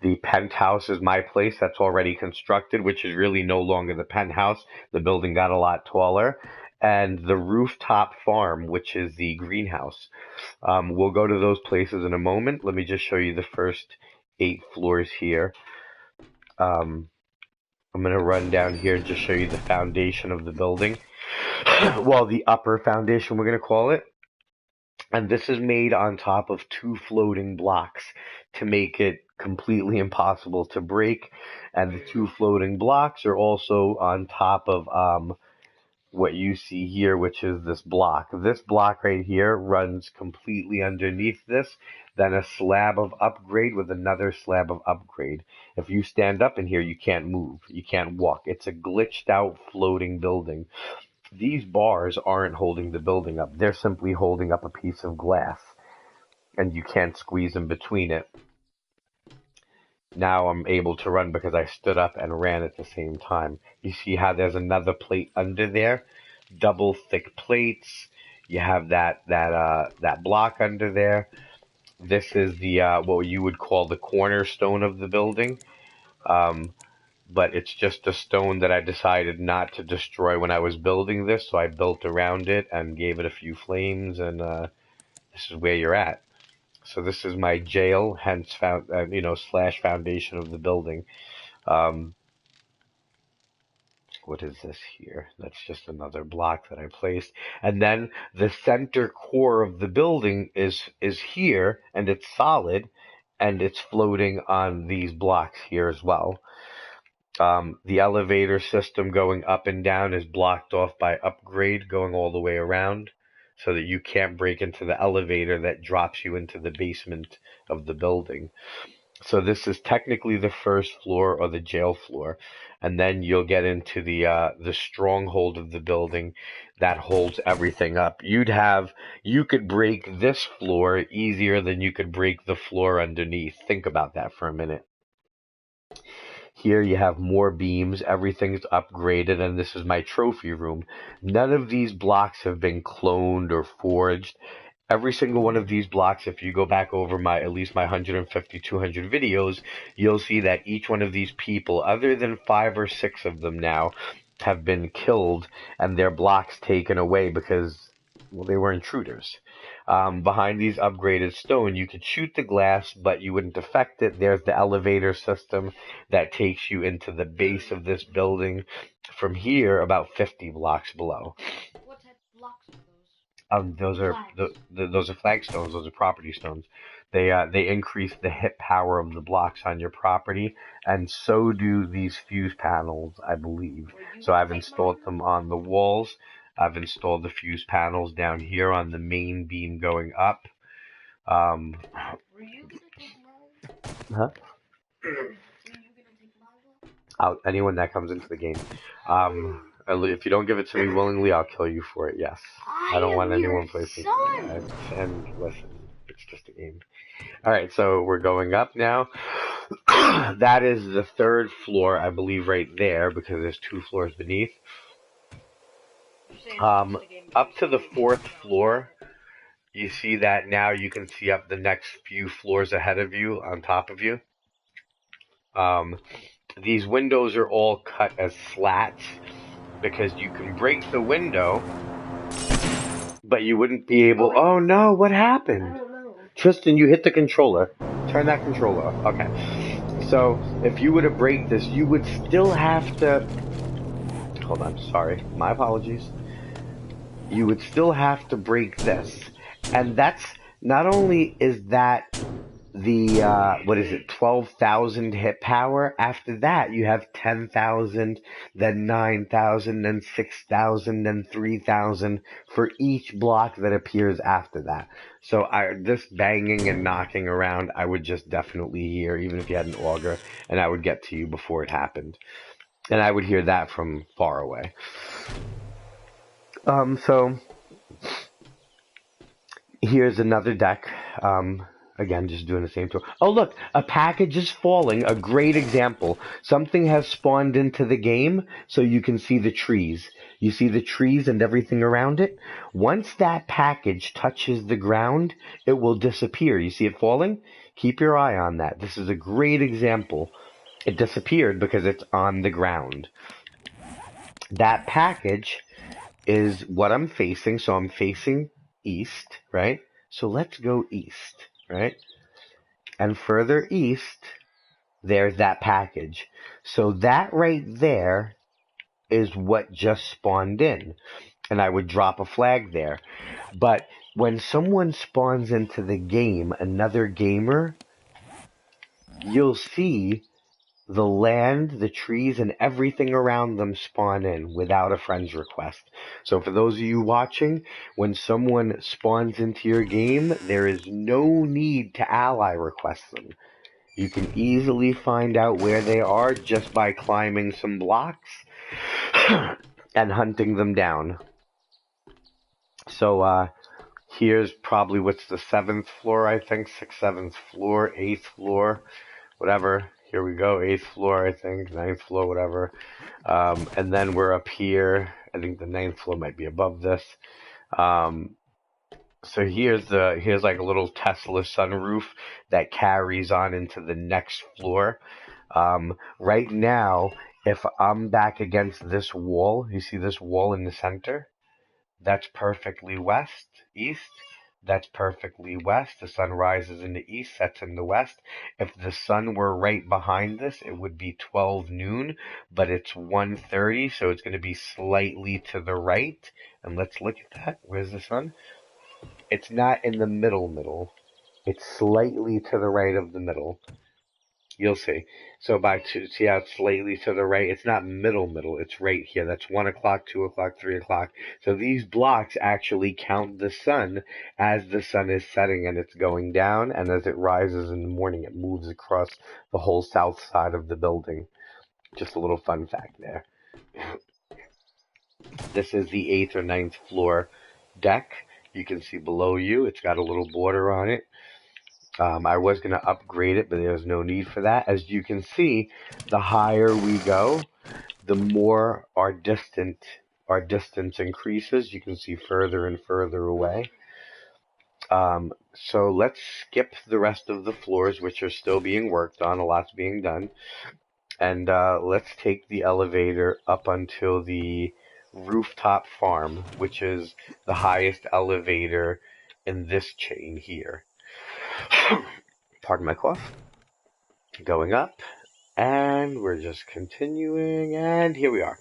the penthouse is my place that's already constructed, which is really no longer the penthouse. The building got a lot taller. And the rooftop farm, which is the greenhouse. We'll go to those places in a moment. Let me just show you the first 8 floors here. I'm going to run down here and just show you the foundation of the building. Well, the upper foundation, we're going to call it. And this is made on top of 2 floating blocks to make it completely impossible to break. And the 2 floating blocks are also on top of what you see here, which is this block. This block right here runs completely underneath this, then a slab of upgrade with another slab of upgrade. If you stand up in here, you can't move. You can't walk. It's a glitched out floating building. These bars aren't holding the building up. They're simply holding up a piece of glass, and you can't squeeze in between it. Now I'm able to run because I stood up and ran at the same time. You see how there's another plate under there? Double thick plates. You have that block under there. This is the what you would call the cornerstone of the building. But it's just a stone that I decided not to destroy when I was building this, so I built around it and gave it a few flames, and this is where you're at. So this is my jail, hence slash foundation of the building. What is this here? That's just another block that I placed. And then the center core of the building is here, and it's solid, and it's floating on these blocks here as well. The elevator system going up and down is blocked off by upgrade going all the way around, so that you can't break into the elevator that drops you into the basement of the building. So this is technically the first floor, or the jail floor, and then you'll get into the stronghold of the building that holds everything up. You could break this floor easier than you could break the floor underneath. Think about that for a minute. Here you have more beams, everything's upgraded, and this is my trophy room. None of these blocks have been cloned or forged. Every single one of these blocks, if you go back over at least my 150, 200 videos, you'll see that each one of these people, other than 5 or 6 of them now, have been killed and their blocks taken away because, well, they were intruders. Behind these upgraded stone, you could shoot the glass, but you wouldn't affect it. There's the elevator system that takes you into the base of this building. From here, about 50 blocks below. What type of blocks are those? Those are flagstones. Those are property stones. They increase the hit power of the blocks on your property, and so do these fuse panels, I believe. So I've installed them on the walls. I've installed the fuse panels down here on the main beam going up. Were you gonna take mine? Huh? Were you gonna take mine? Anyone that comes into the game. If you don't give it to me willingly, I'll kill you for it, yes. I don't want anyone placing it. And listen, it's just a game. Alright, so we're going up now. That is the 3rd floor, I believe, right there, because there's 2 floors beneath. Up to the 4th floor, you see that now you can see up the next few floors ahead of you, on top of you. These windows are all cut as slats, because you can break the window, but you wouldn't be able... Oh no, what happened? I don't know. Tristan, you hit the controller. Turn that controller off. Okay. So, if you were to break this, you would still have to... Hold on, sorry. My apologies. You would still have to break this. And that's not only is that the what is it, 12,000 hit power. After that, you have 10,000, then 9,000, then 6,000, then 3,000 for each block that appears after that. So this banging and knocking around, I would just definitely hear, even if you had an auger, and I would get to you before it happened, and I would hear that from far away. So here's another deck. Again, just doing the same tour. Oh, look, a package is falling. A great example. Something has spawned into the game, so you can see the trees. You see the trees and everything around it? Once that package touches the ground, it will disappear. You see it falling? Keep your eye on that. This is a great example. It disappeared because it's on the ground. That package is what I'm facing, so I'm facing east, right? So let's go east, right? And further east, there's that package. So that right there is what just spawned in. And I would drop a flag there. But when someone spawns into the game, another gamer, you'll see the land, the trees, and everything around them spawn in without a friend's request. So for those of you watching, when someone spawns into your game, there is no need to ally request them. You can easily find out where they are just by climbing some blocks and hunting them down. So here's probably what's the 7th floor, I think, 6th, 7th floor, 8th floor, whatever. Here we go, 8th floor, I think, 9th floor, whatever. And then we're up here. I think the 9th floor might be above this. So here's like a little Tesla sunroof that carries on into the next floor. Right now, if I'm back against this wall, you see this wall in the center? That's perfectly west, east. That's perfectly west. The sun rises in the east, sets in the west. If the sun were right behind this, it would be 12 noon, but it's 1:30, so it's going to be slightly to the right. And let's look at that. Where's the sun? It's not in the middle. It's slightly to the right of the middle. You'll see. So see how it's slightly to the right? It's not middle. It's right here. That's 1 o'clock, 2 o'clock, 3 o'clock. So these blocks actually count the sun as the sun is setting and it's going down. And as it rises in the morning, it moves across the whole south side of the building. Just a little fun fact there. This is the 8th or 9th floor deck. You can see below you, it's got a little border on it. I was going to upgrade it, but there's no need for that. As you can see, the higher we go, the more our distance increases. You can see further and further away. So let's skip the rest of the floors, which are still being worked on. A lot's being done. And let's take the elevator up until the rooftop farm, which is the highest elevator in this chain here. Pardon my cough. Going up, and we're just continuing, and here we are.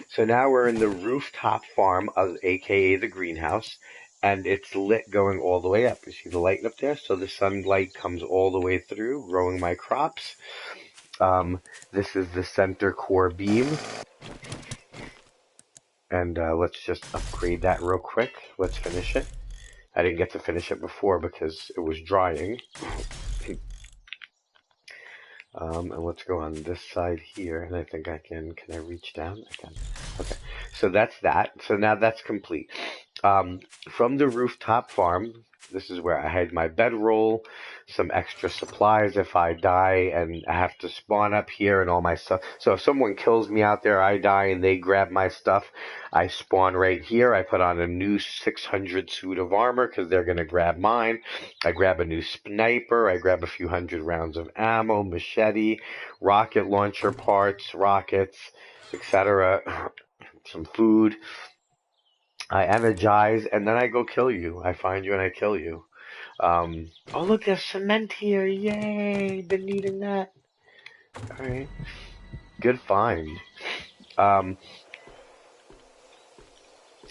So now we're in the rooftop farm, aka the greenhouse, and it's lit going all the way up. You see the light up there? So the sunlight comes all the way through, growing my crops. This is the center core beam. And let's just upgrade that real quick. Let's finish it. I didn't get to finish it before because it was drying. And let's go on this side here, and I think I can I reach down? I can. Okay, so that's that. So now that's complete. From the rooftop farm, this is where I hide my bedroll, some extra supplies if I die and I have to spawn up here and all my stuff. So if someone kills me out there, I die and they grab my stuff, I spawn right here. I put on a new 600 suit of armor because they're going to grab mine. I grab a new sniper. I grab a few hundred rounds of ammo, machete, rocket launcher parts, rockets, etc. Some food. I energize, and then I go kill you. I find you and I kill you. Oh, look, there's cement here. Yay! Been needing that. Alright. Good find.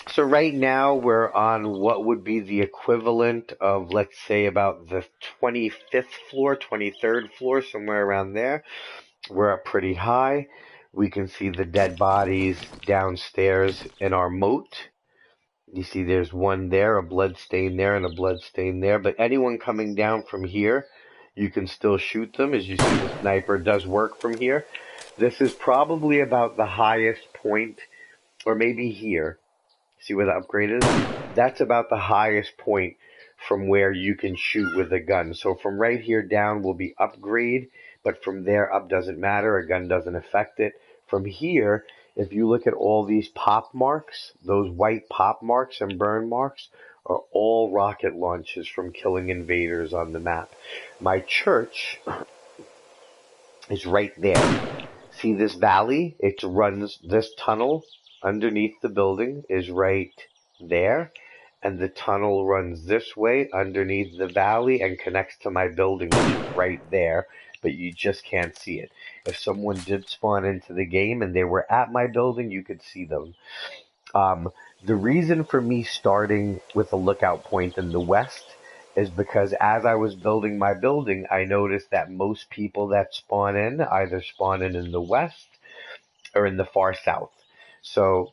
So right now we're on what would be the equivalent of, let's say, about the 25th floor, 23rd floor, somewhere around there. We're up pretty high. We can see the dead bodies downstairs in our moat. You see there's one there, a blood stain there, and a blood stain there. But anyone coming down from here, you can still shoot them. As you see, the sniper does work from here. This is probably about the highest point, or maybe here. See where the upgrade is? That's about the highest point from where you can shoot with a gun. So from right here down will be upgrade, but from there up doesn't matter. A gun doesn't affect it. From here, if you look at all these pop marks, those white pop marks and burn marks are all rocket launches from killing invaders on the map. My church is right there. See this valley? It runs, this tunnel underneath the building is right there, and the tunnel runs this way underneath the valley and connects to my building, which is right there, but you just can't see it. If someone did spawn into the game and they were at my building, you could see them. The reason for me starting with a lookout point in the west is because as I was building my building, I noticed that most people that spawn in either spawn in the west or in the far south. So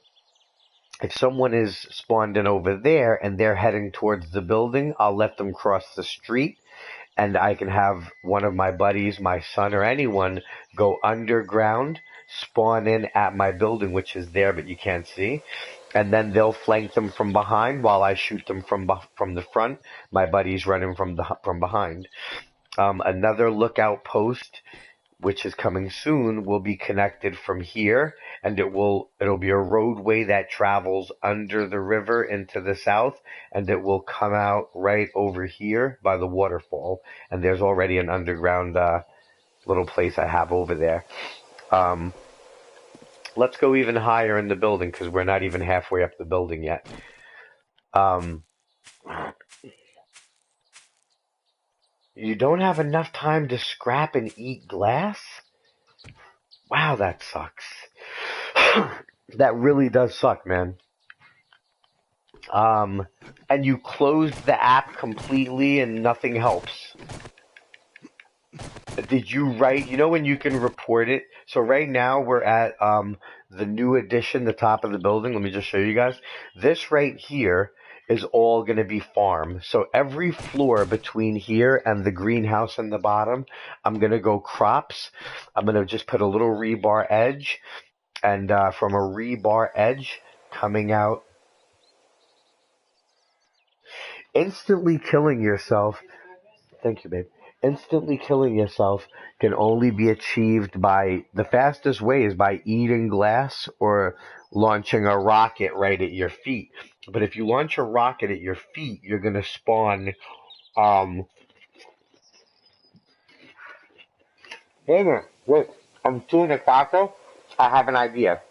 if someone is spawned in over there and they're heading towards the building, I'll let them cross the street, and I can have one of my buddies, my son, or anyone go underground, spawn in at my building, which is there but you can't see, and then they'll flank them from behind while I shoot them from the front. My buddy's running from behind. Another lookout post, which is coming soon, will be connected from here, and it'll be a roadway that travels under the river into the south, and it will come out right over here by the waterfall, and there's already an underground little place I have over there. Let's go even higher in the building because we're not even halfway up the building yet. You don't have enough time to scrap and eat glass? Wow, that sucks. That really does suck, man. And you closed the app completely and nothing helps. Did you write, you know when you can report it? So right now we're at the new addition, the top of the building. Let me just show you guys. This right here is all going to be farm. So every floor between here and the greenhouse in the bottom, I'm going to go crops. I'm going to just put a little rebar edge, and from a rebar edge coming out, instantly killing yourself. Thank you, babe. Instantly killing yourself can only be achieved by, the fastest way is by eating glass or launching a rocket right at your feet. But if you launch a rocket at your feet, you're going to spawn, wait a minute, wait, I'm doing a taco. I have an idea.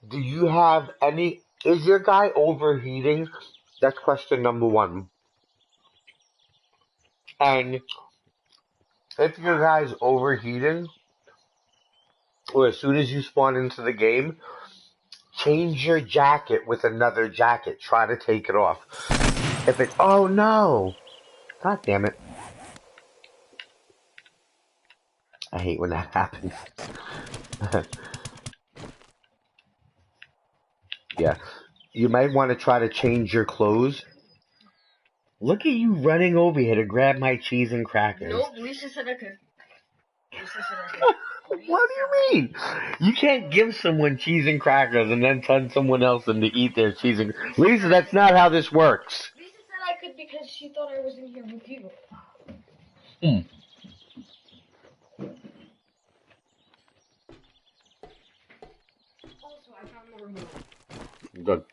Do you have any, is your guy overheating? That's question number one. And if your guy's overheating, or as soon as you spawn into the game, change your jacket with another jacket. Try to take it off. If it, oh no! God damn it. I hate when that happens. Yeah. You might want to try to change your clothes. Look at you running over here to grab my cheese and crackers. Nope, Lisa said I could. Lisa said I could. What do you mean? You can't give someone cheese and crackers and then tell someone else to eat their cheese and... Lisa, that's not how this works. Lisa said I could because she thought I was in here with you. Also, I found the remote. Good.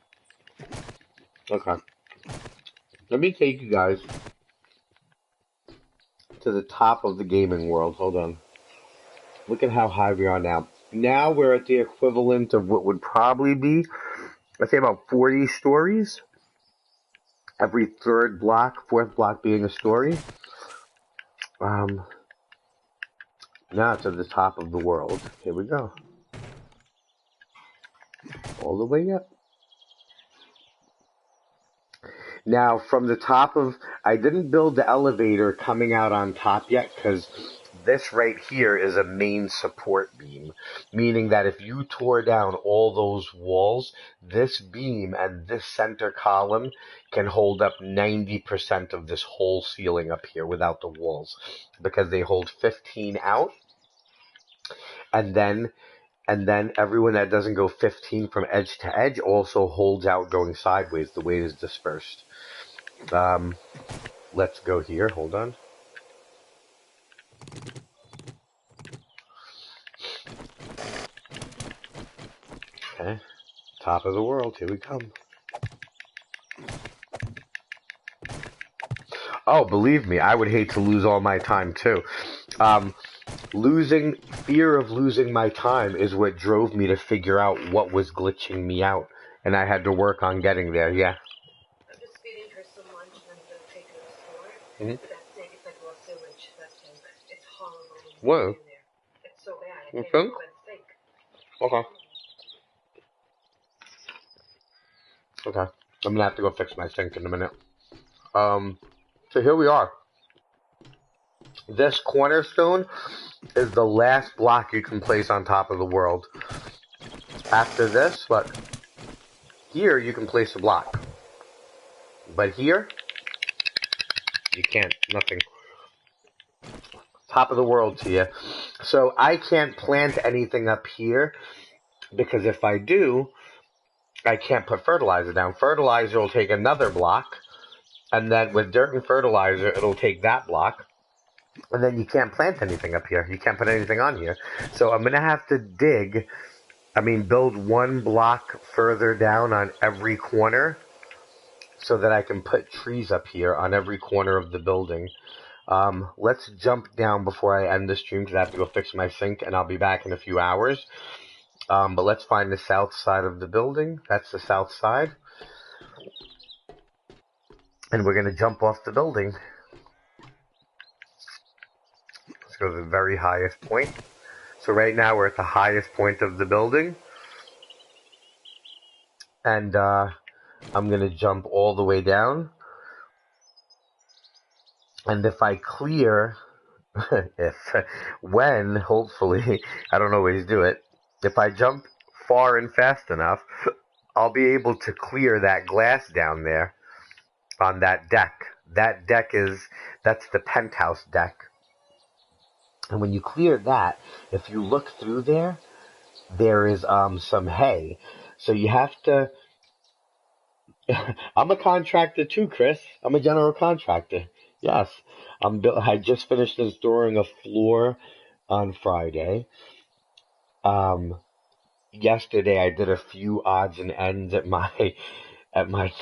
Okay. Let me take you guys to the top of the gaming world. Hold on. Look at how high we are now. Now we're at the equivalent of what would probably be, let's say, about 40 stories. Every third block, fourth block being a story. Now it's at the top of the world. Here we go. all the way up. Now, from the top of, I didn't build the elevator coming out on top yet because this right here is a main support beam, meaning that if you tore down all those walls, this beam and this center column can hold up 90% of this whole ceiling up here without the walls, because they hold 15 out, and then everyone that doesn't go 15 from edge to edge also holds out going sideways. The weight is dispersed. Let's go here. Hold on. Okay. Top of the world. Here we come. Oh, believe me, I would hate to lose all my time too. Fear of losing my time is what drove me to figure out what was glitching me out, and I had to work on getting there. Yeah. I'm just feeding her some lunch and I'm gonna take her to the store. Mhm. But that thing, it's like raw sewage. That thing, it's horrible. Whoa. In there. It's so bad. I You can't think? even open the sink. Okay. Okay. I'm gonna have to go fix my sink in a minute. So here we are. This cornerstone is the last block you can place on top of the world. After this, what? Here you can place a block. But here, you can't. Nothing. Top of the world to you. So I can't plant anything up here because if I do, I can't put fertilizer down. Fertilizer will take another block, and then with dirt and fertilizer, it'll take that block, and then you can't plant anything up here. You can't put anything on here. So I'm going to have to build one block further down on every corner so that I can put trees up here on every corner of the building. Let's jump down before I end the stream because I have to go fix my sink, and I'll be back in a few hours. But let's find the south side of the building. That's the south side. And we're going to jump off the building. Let's go to the very highest point. So right now we're at the highest point of the building. And I'm going to jump all the way down. And if I clear, hopefully, I don't always do it. If I jump far and fast enough, I'll be able to clear that glass down there on that deck. That's the penthouse deck. And when you clear that, if you look through there, there is some hay. So you have to... I'm a contractor too, Chris. I'm a general contractor. Yes. I just finished installing a floor on Friday. Yesterday I did a few odds and ends at my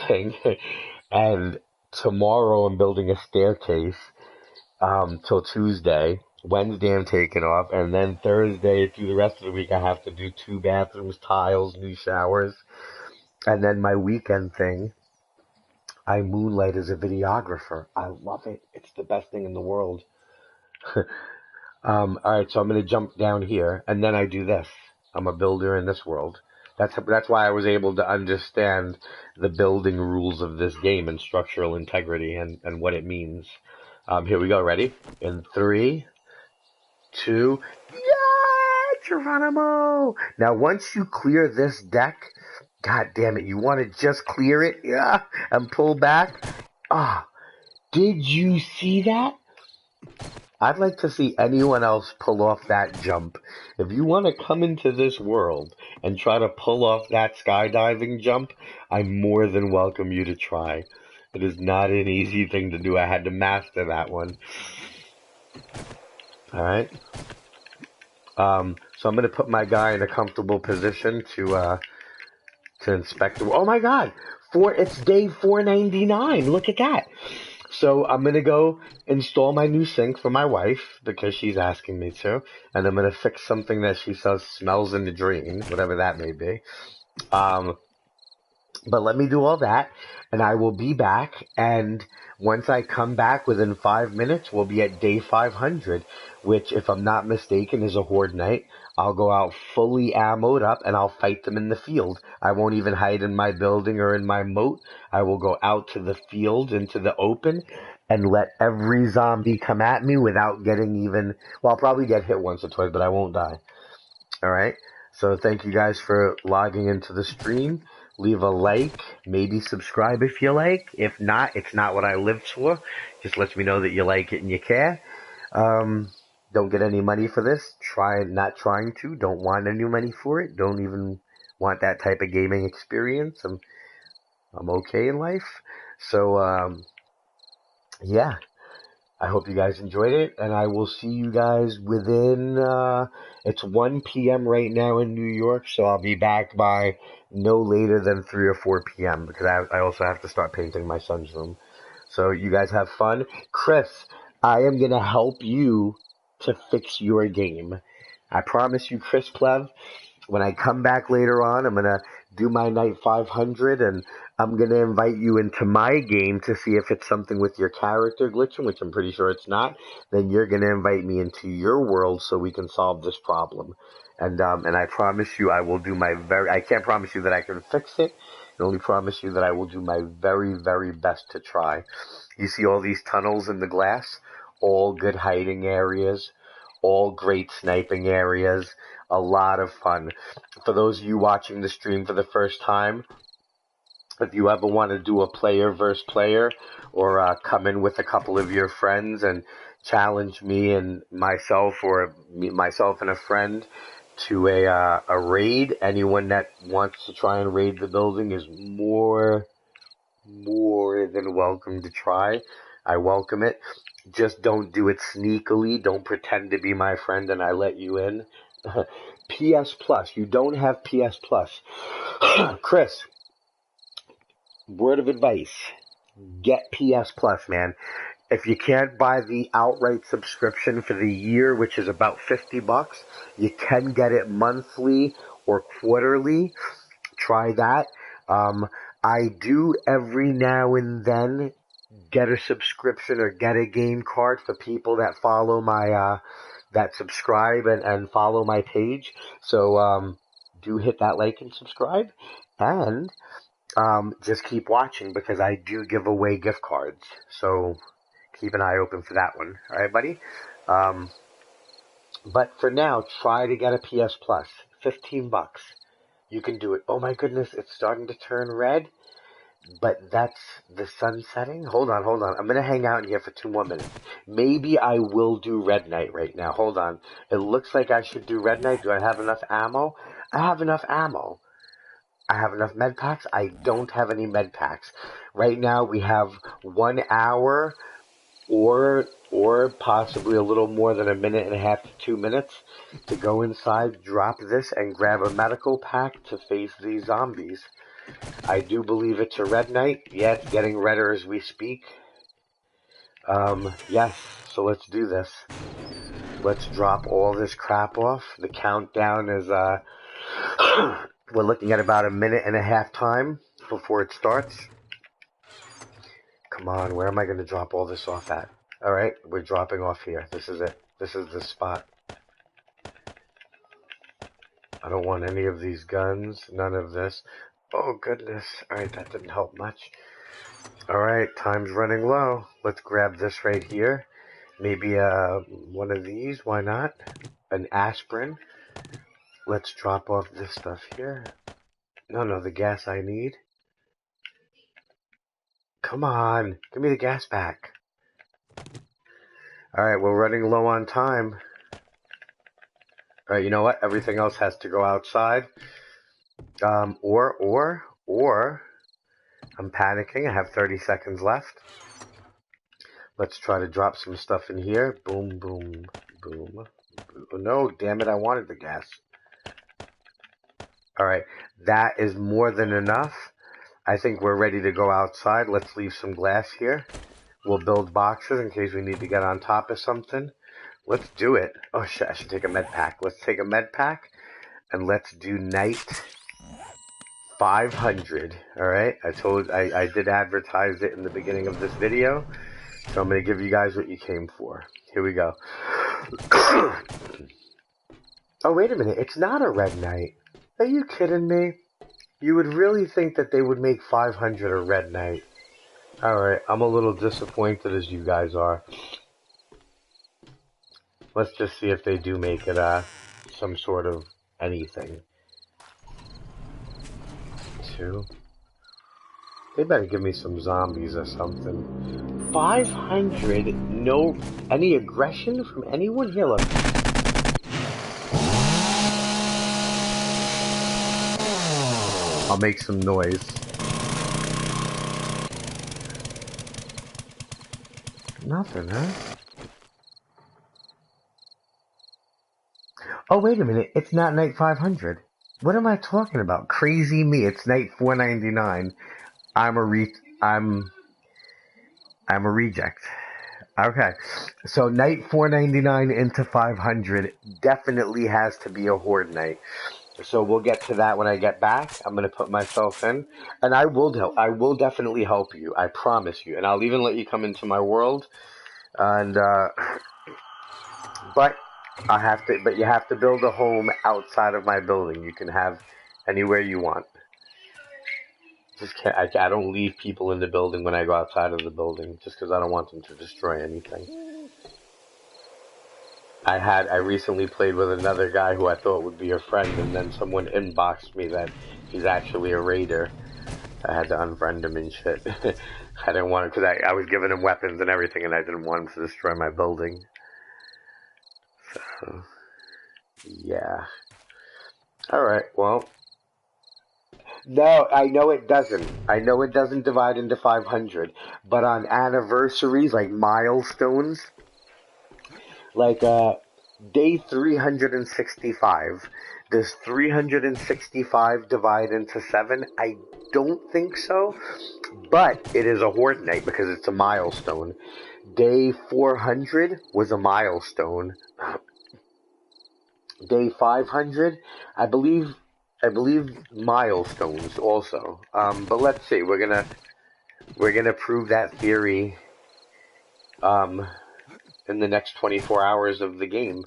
thing, and tomorrow I'm building a staircase till Tuesday. Wednesday I'm taking off, and then Thursday through the rest of the week I have to do 2 bathrooms, tiles, new showers, and then my weekend thing, I moonlight as a videographer. I love it. It's the best thing in the world. Alright, so I'm going to jump down here, and then I do this. I'm a builder in this world. That's why I was able to understand the building rules of this game and structural integrity and what it means. Here we go. Ready? In 3, 2... Yeah! Geronimo! Now, once you clear this deck, god damn it, you want to just clear it? Yeah! And pull back? Did you see that? I'd like to see anyone else pull off that jump. If you want to come into this world and try to pull off that skydiving jump, I more than welcome you to try. It is not an easy thing to do. I had to master that one. Alright. So I'm going to put my guy in a comfortable position to inspect the... Oh my god! It's day 499. Look at that. So I'm going to go install my new sink for my wife because she's asking me to. And I'm going to fix something that she says smells in the drain, whatever that may be. But let me do all that, and I will be back. And once I come back within 5 minutes, we'll be at day 500, which, if I'm not mistaken, is a horde night. I'll go out fully ammoed up, and I'll fight them in the field. I won't even hide in my building or in my moat. I will go out to the field, into the open, and let every zombie come at me without getting even... Well, I'll probably get hit once or twice, but I won't die. Alright? So thank you guys for logging into the stream. Leave a like, maybe subscribe if you like. If not, it's not what I lived for. Just lets me know that you like it and you care. Don't get any money for this. Not trying to. Don't want any money for it. Don't even want that type of gaming experience. I'm okay in life. So, yeah. I hope you guys enjoyed it, and I will see you guys within, it's 1 p.m. right now in New York, so I'll be back by no later than 3 or 4 p.m. because I also have to start painting my son's room. So you guys have fun. Chris, I am going to help you to fix your game. I promise you, Chris Plev, when I come back later on, I'm going to do my night 500, and I'm going to invite you into my game to see if it's something with your character glitching, which I'm pretty sure it's not. Then you're going to invite me into your world so we can solve this problem. And I promise you I will do my I can't promise you that I can fix it. I can only promise you that I will do my very, very best to try. You see all these tunnels in the glass? All good hiding areas. All great sniping areas. A lot of fun. For those of you watching the stream for the first time, if you ever want to do a player versus player, or come in with a couple of your friends and challenge me and myself, or myself and a friend to a raid, anyone that wants to try and raid the building is more than welcome to try. I welcome it. Just don't do it sneakily. Don't pretend to be my friend and I let you in. PS Plus. You don't have PS Plus. Chris, word of advice. Get PS Plus, man. If you can't buy the outright subscription for the year, which is about $50, you can get it monthly or quarterly. Try that. I do every now and then get a subscription or get a game card for people that follow my, that subscribe and follow my page. So, do hit that like and subscribe. And, just keep watching because I do give away gift cards. So, keep an eye open for that one. Alright, buddy? But for now, try to get a PS Plus. $15. You can do it. Oh my goodness, it's starting to turn red. But that's the sun setting? Hold on. I'm going to hang out in here for 2 more minutes. Maybe I will do Red Knight right now. Hold on. It looks like I should do Red Knight. Do I have enough ammo? I have enough ammo. I have enough med packs? I don't have any med packs. Right now we have 1 hour or possibly a little more than 1.5 minutes to 2 minutes to go inside, drop this, and grab a medical pack to face these zombies. I do believe it's a red night. Yeah, it's getting redder as we speak. Yes, so let's do this. Let's drop all this crap off. The countdown is, we're looking at about 1.5 minutes time before it starts. Come on, where am I going to drop all this off at? Alright, we're dropping off here. This is it. This is the spot. I don't want any of these guns. None of this. Oh, goodness. Alright, that didn't help much. Alright, time's running low. Let's grab this right here. Maybe one of these. Why not? An aspirin. Let's drop off this stuff here. No, the gas I need. Come on. Give me the gas back. Alright, we're running low on time. Alright, you know what? Everything else has to go outside. Or, I'm panicking. I have 30 seconds left. Let's try to drop some stuff in here. Boom, boom, boom. No, damn it, I wanted the gas. Alright, that is more than enough. I think we're ready to go outside. Let's leave some glass here. We'll build boxes in case we need to get on top of something. Let's do it. Oh shit, I should take a med pack. Let's take a med pack and let's do night 500. All right. I did advertise it in the beginning of this video, so I'm gonna give you guys what you came for. Here we go. Oh, wait a minute. It's not a red knight. Are you kidding me? You would really think that they would make 500 a red knight. Alright, I'm a little disappointed as you guys are. Let's just see if they do make it some sort of anything. 2. They better give me some zombies or something. 500? No, any aggression from anyone? Here, look. I'll make some noise. Nothing, huh? Oh, wait a minute. It's not night 500. What am I talking about? Crazy me. It's night 499. I'm a reject. Okay. So night 499 into 500 definitely has to be a horde night. So we'll get to that when I get back. I'm gonna put myself in, and I will definitely help you. I promise you, and I'll even let you come into my world. And but But you have to build a home outside of my building. You can have anywhere you want. Just can't. I don't leave people in the building when I go outside of the building, just because I don't want them to destroy anything. I recently played with another guy who I thought would be a friend, and then someone inboxed me that he's actually a raider. I had to unfriend him and shit. I didn't want it, because I was giving him weapons and everything, and I didn't want him to destroy my building. So, yeah. Alright, well. No, I know it doesn't. I know it doesn't divide into 500. But on anniversaries, like milestones, like day 365, does 365 divide into 7? I don't think so, but it is a horde night because it's a milestone. Day 400 was a milestone. Day 500, I believe milestones also. But let's see, we're gonna prove that theory in the next 24 hours of the game,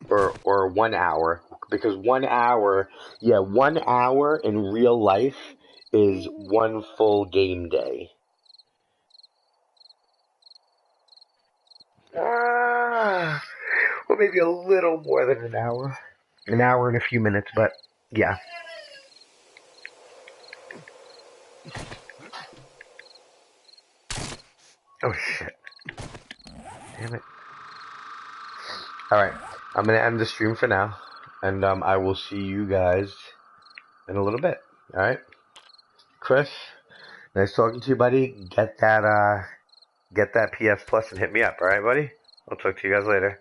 or 1 hour, because 1 hour, 1 hour in real life is one full game day. Well, maybe a little more than an hour. An hour and a few minutes, but yeah. Oh shit. Damn it. Alright, I'm gonna end the stream for now, and I will see you guys in a little bit. Alright? Chris, nice talking to you, buddy. Get that PS Plus and hit me up, alright, buddy? I'll talk to you guys later.